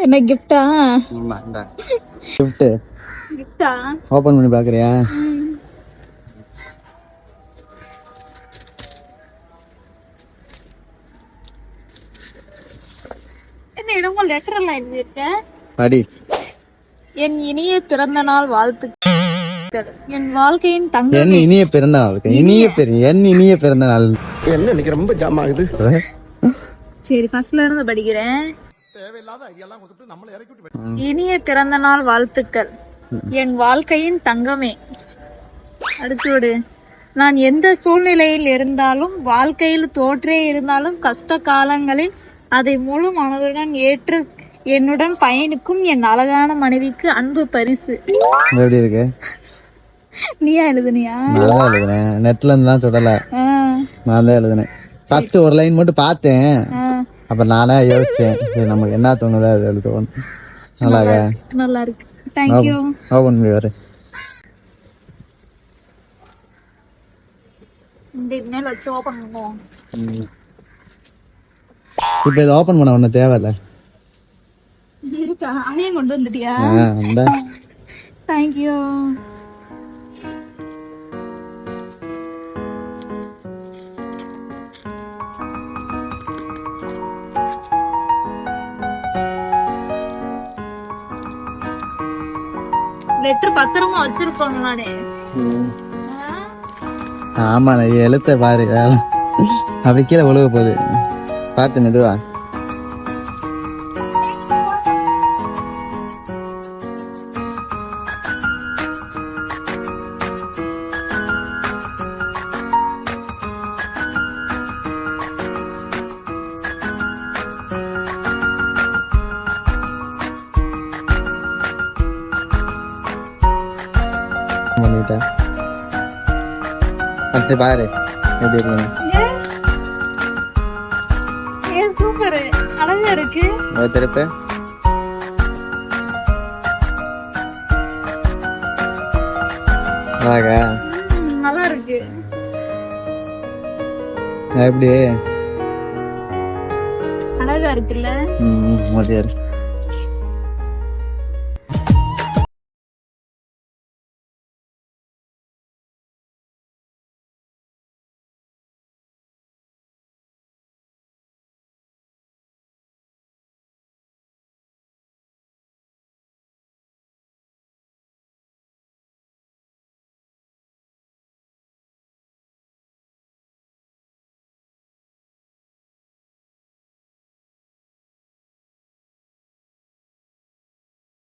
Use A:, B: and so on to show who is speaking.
A: என்ன கிஃப்டா?
B: ஆமா இந்த கிஃப்ட்.
A: கிஃப்டா?
B: ஓபன் பண்ணி பாக்குறியா?
A: என்ன இடமோ லெட்டர் எல்லாம் எழுதிருக்க?
B: படி.
A: என் இனிய பிறந்த நாள் வாழ்த்துக்கள். என் வாழ்க்கையின் தங்க.
B: என் இனிய பிறந்த நாள். என் இனிய பிறந்த நாள்.
C: என்ன இன்னைக்கு ரொம்ப ஜாம் ஆகுது.
A: சரி ஃபர்ஸ்ட்ல இருந்து படிக்கிறேன். இனிய பிறந்த நாள் வாழ்த்துக்கள். என் வாழ்க்கையின் தங்கமே. அடிச்சு விடு. நான் எந்த சூழ்நிலையில் இருந்தாலும், வாழ்க்கையில் தோற்றே இருந்தாலும், கஷ்ட காலங்களில் அதை முழு மனதுடன் ஏற்று என்னுடன் பயணிக்கும் என் அழகான மனைவிக்கு அன்பு பரிசு.
B: எப்படி இருக்கு?
A: நீயா எழுதுனியா?
B: நான் தான் எழுதுனேன். நெட்ல இருந்து தான் சொல்லல, நான் தான் எழுதுனேன். ஃபர்ஸ்ட் ஒரு லைன் மட்டும் பார்த்தேன். அப்ப நானே யோசிச்சேன், நமக்கு என்ன தோணுதோ அது எழுதுவோம்.
A: நல்லா இருக்கு. தேங்க்யூ.
B: ஓபன் பண்ணி வர.
A: இந்த இமெயில் வச்சு ஓபன் பண்ணுவோம்.
B: இப்போ இதை ஓபன் பண்ண ஒன்றும் தேவையில்ல.
A: அதையும் கொண்டு வந்துட்டியா? தேங்க்யூ. லெட்டர் பத்திரமா வச்சிருப்பாங்க நானே.
B: ஆமா, எழுத்த பாரு, அப்படி கீழே ஒழுக போகுது. பார்த்து மெதுவா. பண்ணிட்டேன். அடுத்து பாரு எப்படி இருக்கு.
A: சூப்பர், அழகா இருக்கு.
B: திருப்ப அழகா
A: நல்லா இருக்கு.
B: எப்படி
A: அழகா இருக்குல்ல?
B: மதியம்